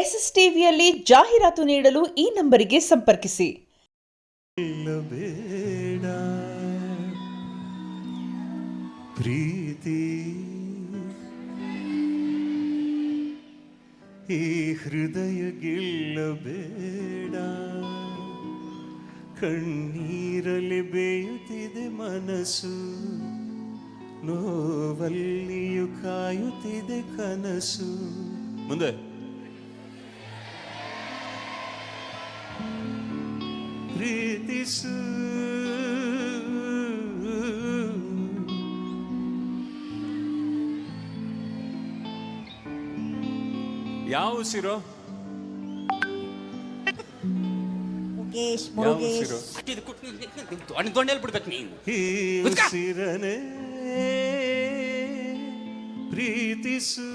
SSTVಯಲ್ಲಿ ಜಾಹೀರಾತು ನೀಡಲು ಈ ನಂಬರಿಗೆ ಸಂಪರ್ಕಿಸಿ. ಪ್ರೀತಿ ಈ ಹೃದಯ ಗೆಲ್ಲಬೇಡ, ಕಣ್ಣೀರಲ್ಲಿ ಬೇಯುತ್ತಿದೆ ಮನಸ್ಸು, ನೋವಲ್ಲಿಯೂ ಕಾಯುತ್ತಿದೆ ಕನಸು. ಮುಂದೆ ಪ್ರೀತಿಸು, ಯಾವ ಉಸಿರು? ಈ ಉಸಿರನೆ ಪ್ರೀತಿಸು.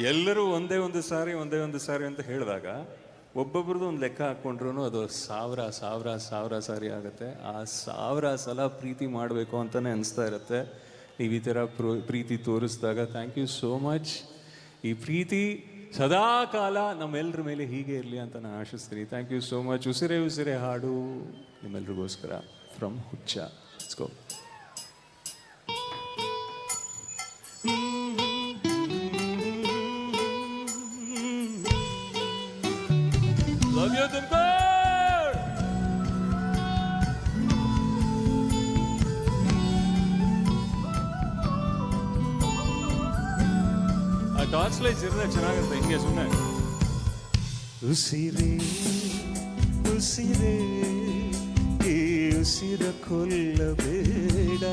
ಎಲ್ಲರೂ ಒಂದೇ ಒಂದು ಸಾರಿ ಅಂತ ಹೇಳಿದಾಗ ಒಬ್ಬೊಬ್ರದ್ದು ಒಂದು ಲೆಕ್ಕ ಹಾಕ್ಕೊಂಡ್ರು ಅದು ಸಾವಿರ ಸಾರಿ ಆಗುತ್ತೆ. ಆ 1000 ಸಲ ಪ್ರೀತಿ ಮಾಡಬೇಕು ಅಂತಲೇ ಅನಿಸ್ತಾ ಇರುತ್ತೆ. ನೀವು ಈ ಥರ ಪ್ರೀತಿ ತೋರಿಸಿದಾಗ ಥ್ಯಾಂಕ್ ಯು ಸೋ ಮಚ್. ಈ ಪ್ರೀತಿ ಸದಾ ಕಾಲ ನಮ್ಮೆಲ್ಲರ ಮೇಲೆ ಹೀಗೆ ಇರಲಿ ಅಂತ ನಾನು ಆಶಿಸ್ತೀನಿ. Thank you so much. ಉಸಿರೇ ಹಾಡು ನಿಮ್ಮೆಲ್ರಿಗೋಸ್ಕರ from Huccha. Let's go. Love you, Dimple! ಆ ಟಾರ್ಚ್ ಲೈಟ್ಸ್ ಇರೋದೇ ಚೆನ್ನಾಗಿರುತ್ತೆ ಹಿಂಗೆ ಸುಮ್ಮನೆ. ಉಸಿರೇ ಈ ಉಸಿರ ಕೊಲ್ಲಬೇಡ,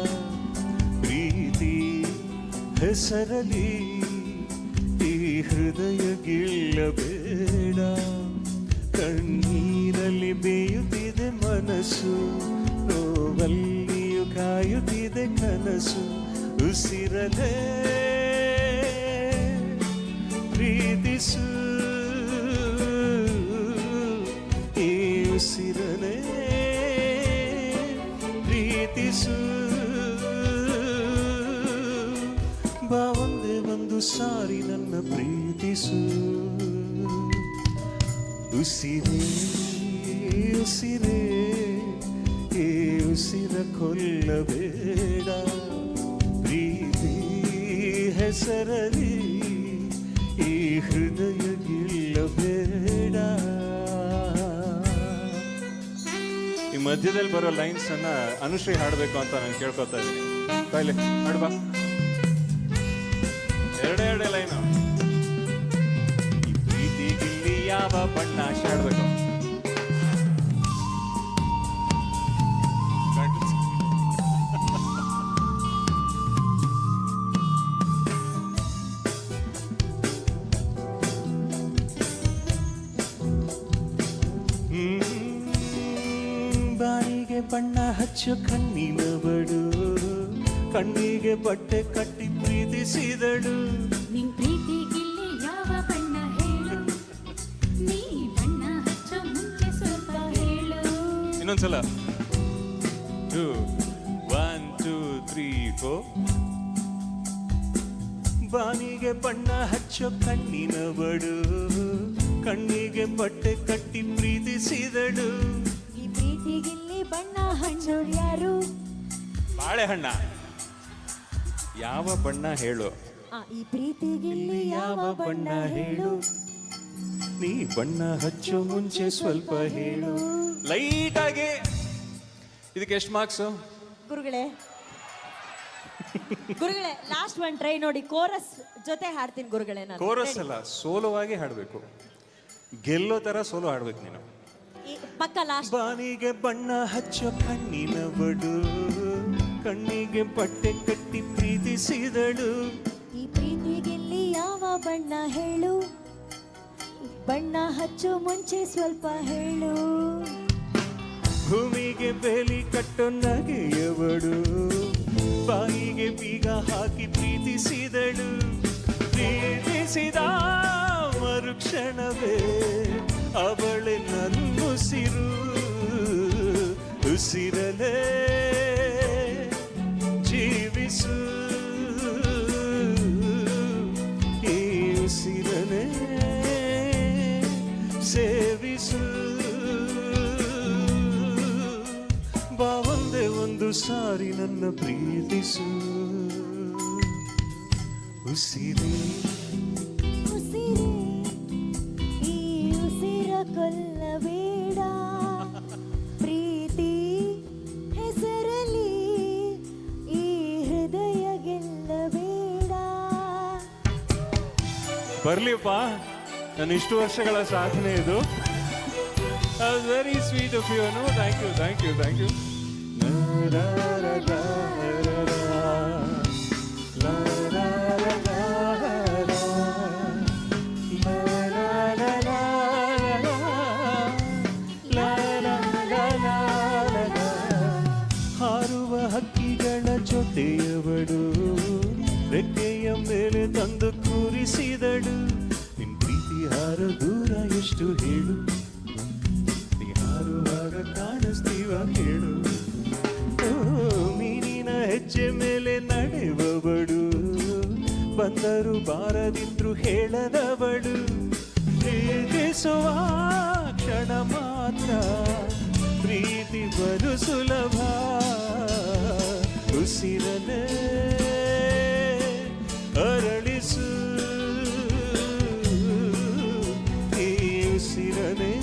ಪ್ರೀತಿ ಹೆಸರಲಿ ಈ ಹೃದಯ ಗೆಲ್ಲಬೇಡ, ಕಣ್ಣೀರಲ್ಲಿ ಬೇಯುತ್ತಿದೆ ಮನಸ್ಸು, ನೋವಲ್ಲಿಯೂ ಕಾಯುತ್ತಿದೆ ಕನಸು. ಉಸಿರಲೇ ಪ್ರೀತಿಸು, ಈ ಉಸಿರಲೇ ಪ್ರೀತಿಸು. ಬಾ ಒಂದೇ ಒಂದು ಸಾರಿ ನನ್ನ ಪ್ರೀತಿಸು. ಉಸಿರೇ ಈ ಉಸಿರ ಕೊಲ್ಲಬೇಡ, ಪ್ರೀತಿ ಹೆಸರಲಿ ಈ ಹೃದಯ ಗೆಲ್ಲಬೇಡ. ಈ ಮಧ್ಯದಲ್ಲಿ ಬರೋ ಲೈನ್ಸ್ ಅನ್ನ ಅನುಶ್ರೀ ಹಾಡಬೇಕು ಅಂತ ನಾನು ಕೇಳ್ಕೊತಾ ಇದ್ದೀನಿ. ಕಾಯಿಲೆ ಹಾಡ್ಬಾ, ಎರಡೇ ಲೈನು. ಈ ಪ್ರೀತಿಗಿಲ್ಲಿ ಯಾವ ಬಣ್ಣ ಹಾಡ್ಬೇಕು? ಬಾಯಿಗೆ ಬಣ್ಣ ಹಚ್ಚು ಕಣ್ಣಿನ ಬಡು, ಕಣ್ಣಿಗೆ ಬಟ್ಟೆ ಕಟ್ಟಿ ಪ್ರೀತಿಸಿದಳು. ನಿನ್ ಪ್ರೀತಿಗಿಲ್ಲಿ ಯಾವ ಬಣ್ಣ ಹೇಳು, ನೀ ಬಣ್ಣ ಹಚ್ಚೋ ಮುಂಚೆ ಸ್ವಲ್ಪ ಹೇಳು. ಇನ್ನೊಂದ್ಸಲ 1 2 3 4. ಬಾನಿಗೆ ಬಣ್ಣ ಹಚ್ಚೋ ಕಣ್ಣಿನ ಬಡು, ಕಣ್ಣಿಗೆ ಬಟ್ಟೆ ಕಟ್ಟಿ ಪ್ರೀತಿಸಿದಳು. ಈ ಪ್ರೀತಿಗಿಲ್ಲಿ ಬಣ್ಣ ಹಚ್ಚೋರು ಯಾರು? ಬಾಳೆಹಣ್ಣ. ಯಾವ ಬಣ್ಣ ಹೇಳು? ಈ ಪ್ರೀತಿಗಿಲ್ಲಿ ಯಾವ ಬಣ್ಣ ಹೇಳು, ನೀ ಬಣ್ಣ ಹಚ್ಚೋ ಮುಂಚೆ ಸ್ವಲ್ಪ ಹೇಳು. ಲೈಟ್ ಆಗಿ. ಇದಕ್ಕೆ ಎಷ್ಟು ಮಾರ್ಕ್ಸ್ ಗುರುಗಳೇ? ಲಾಸ್ಟ್ ಒನ್ ಟ್ರೈ ನೋಡಿ. ಕೋರಸ್ ಜೊತೆ ಹಾಡ್ತೀನಿ ಗುರುಗಳೇ. ನಾನು ಕೋರಸ್ ಅಲ್ಲ, ಸೋಲೋವಾಗಿ ಹಾಡಬೇಕು. ಗೆಲ್ಲೋ ತರ ಸೋಲೋ ಹಾಡ್ಬೇಕು ನೀನು. ಪಕ್ಕ ಲಾಸ್ಟ್. ಬಾನಿಗೆ ಬಣ್ಣ ಹಚ್ಚೋ ಕಣ್ಣಿನ ಬಡು, ಕಣ್ಣಿಗೆ ಬಟ್ಟೆ ಕಟ್ಟಿ ಪ್ರೀತಿಸಿದಳು. ಈ ಪ್ರೀತಿಗಿಲ್ಲಿ ಯಾವ ಬಣ್ಣ ಹೇಳು, ಬಣ್ಣ ಹಚ್ಚೋ ಮುಂಚೆ ಸ್ವಲ್ಪ ಹೇಳು. ಭೂಮಿಗೆ ಬೇಲಿ ಕಟ್ಟೋ ನಗೆಯವಳು, ಬಾಯಿಗೆ ಬೀಗ ಹಾಕಿ ಪ್ರೀತಿಸಿದಳು. ಪ್ರೀತಿಸಿದ ಮರುಕ್ಷಣವೇ ಅವಳೆ ನನ್ನುಸಿರು. ಉಸಿರಲೇ ಜೀವಿಸು ಈ ಉಸಿರಲೇ ಸೇವಿಸು ಬಾ ಒಂದೇ ಒಂದು ಸಾರಿ ನನ್ನ ಪ್ರೀತಿಸು ಉಸಿರೇ ಉಸಿರೇ ಈ ಉಸಿರ ಕೊಲ್ಲಬೇಡ ಪ್ರೀತಿ ಹೆಸರಲಿ ಈ ಹೃದಯ ಗೆಲ್ಲಬೇಡ. ಬರ್ಲಿಪ್ಪ ನನ್ನ ಇಷ್ಟು ವರ್ಷಗಳ ಸಾಧನೆ ಇದು. Very sweet of you. No thank you thank you thank you. ಹಾರುವ ಹಕ್ಕಿಗಳ ಜೊತೆಯವಳು ರೆಕ್ಕೆಯ ಮೇಲೆ ತಂದು ಕೂರಿಸಿದಳು. ನಿನ್ ಪ್ರೀತಿ ಹಾರ ದೂರ ಎಷ್ಟು ಹೇಳು, ನೀ ಹಾರುವಾಗ ಕಾಣಿಸ್ತೀವ ಹೇಳು. ಓ ಮೀನಿನ ಹೆಜ್ಜೆ ಮೇಲೆ ನಡೆಯುವವಳು, ಬಂದರು ಬಾರದಿದ್ರು ಹೇಳದವಳು. ಪ್ರೀತಿಸುವ ಕ್ಷಣ ಮಾತ್ರ ಪ್ರೀತಿ ಬಲು ಸುಲಭ. ಉಸಿರನೇ ಅರಳಿಸು ಈ ಉಸಿರನೇ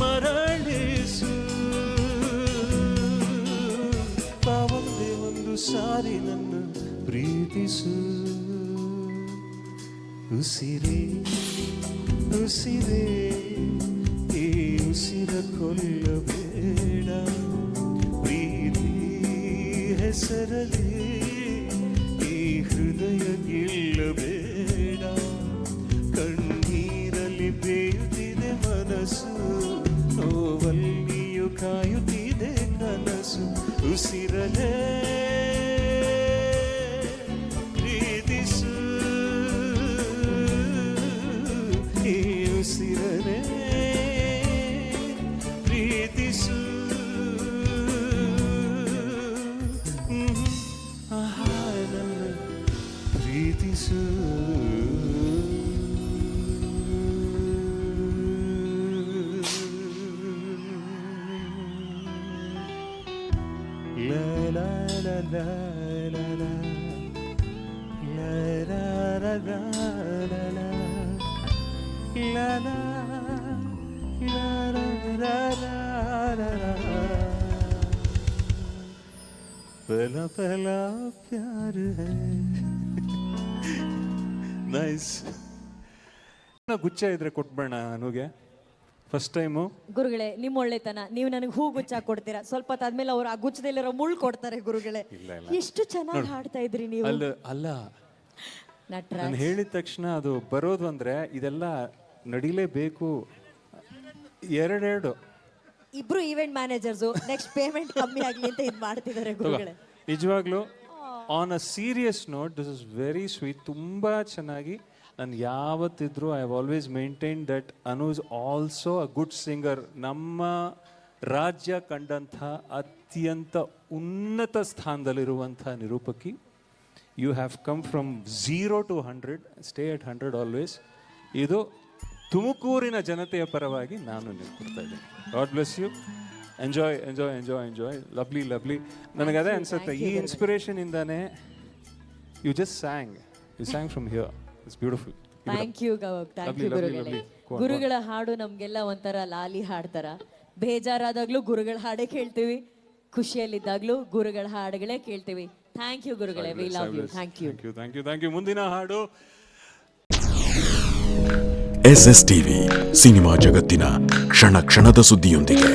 ಮರಳಿಸು. ಬಾ ಒಂದೇ ಒಂದು ಸಾರಿ ನನ್ನ ಪ್ರೀತಿಸು. ಉಸಿರೇ ಉಸಿರೇ ಈ ಉಸಿರ ಕೊಲ್ಲಬೇಡ ಪ್ರೀತಿ ಹೆಸರಲಿ ಈ ಹೃದಯ ಗೆಲ್ಲಬೇಡ. ಕಣ್ಣೀರಲ್ಲಿ ಬೇಯುತ್ತಿದೆ ಮನಸ್ಸು, ನೋವಲ್ಲಿಯೂ ಕಾಯುತ್ತಿದೆ ಕನಸು. ಉಸಿರಲೇ ಪ್ರೀತಿಸು ಈ ಉಸಿರಲೇ ಪ್ರೀತಿಸು. ಆಹಾ ನನ್ನ ಪ್ರೀತಿಸು. La la la la la la la la la la la la la la la la la. पहला पहला प्यार है. ನೈಸ್. ಗುಚ್ಛ ಇದ್ರೆ ಕೊಟ್ಬೇಡ ಅನುಗೆ ಫಸ್ಟ್ ಟೈಮು. ಗುರುಗಳೇ ನಿಮ್ಮ ಒಳ್ಳೆತನ, ನೀವು ನನಗೆ ಹೂ ಗುಚ್ಚ ಕೊಡ್ತೀರಾ, ಸ್ವಲ್ಪ ಹೊತ್ತಾದ್ಮೇಲೆ ಅವ್ರು ಆ ಗುಚ್ಚದಲ್ಲಿರೋ ಮುಳ್ಳು ಕೊಡ್ತಾರೆ. ಗುರುಗಳೇ ಎಷ್ಟು ಚೆನ್ನಾಗಿ ಹಾಡ್ತಾ ಇದ್ರಿ ನೀವು. ಅಲ್ಲ ನಟರಾಜ್ ನಾನು ಹೇಳಿದ ತಕ್ಷಣ ಅದು ಬರೋದು ಅಂದ್ರೆ ಇದೆಲ್ಲ ನಡಿಲೇಬೇಕು. ಎರಡೆರಡು ಇಬ್ರು ಈವೆಂಟ್ ಮ್ಯಾನೇಜರ್ಸು ನೆಕ್ಸ್ಟ್ ಪೇಮೆಂಟ್ ಕಮ್ಮಿ ಆಗಲಿ ಅಂತ ಇದು ಮಾಡ್ತಿದ್ದಾರೆ ಗುರುಗಳೇ. ನಿಜವಾಗ್ಲೂ on a serious note this is very sweet. ತುಂಬ ಚೆನ್ನಾಗಿ ನಾನು ಯಾವತ್ತಿದ್ರು I have always maintain that Anu is also a good singer. ನಮ್ಮ ರಾಜ್ಯ ಕಂಡಂಥ ಅತ್ಯಂತ ಉನ್ನತ ಸ್ಥಾನದಲ್ಲಿರುವಂಥ ನಿರೂಪಕಿ. You have come from 0 to 100, stay at 100 always. ಇದು ತುಮಕೂರಿನ ಜನತೆಯ ಪರವಾಗಿ ನಾನು ನಿಂತ್ಕೊಡ್ತಾ ಇದ್ದೀನಿ. God bless you. Enjoy enjoy enjoy enjoy. Lovely lovely. ನನಗೆ ಅದೇ ಅನ್ಸುತ್ತೆ, ಈ ಇನ್ಸ್ಪಿರೇಷನ್ ಇಂದಾನೆ you just ಸ್ಯಾಂಗ್, you sang from here. It's beautiful. Thank you thank you ಗುರುಗಳೇ. ಗುರುಗಳ ಹಾಡು ನಮಗೆಲ್ಲ ಒಂಥರ ಲಾಲಿ ಹಾಡ್ತಾರ. ಬೇಜಾರಾದಾಗ್ಲೂ ಗುರುಗಳ ಹಾಡೇ ಕೇಳ್ತೀವಿ, ಖುಷಿಯಲ್ಲಿದ್ದಾಗ್ಲೂ ಗುರುಗಳ ಹಾಡುಗಳೇ ಕೇಳ್ತೀವಿ. ಥ್ಯಾಂಕ್ ಯು ಗುರುಗಳೇ. We love you. Thank you thank you thank you. ಮುಂದಿನ ಹಾಡು SS ಟಿವಿ, ಸಿನಿಮಾ ಜಗತ್ತಿನ ಕ್ಷಣ ಕ್ಷಣದ ಸುದ್ದಿಯೊಂದಿಗೆ.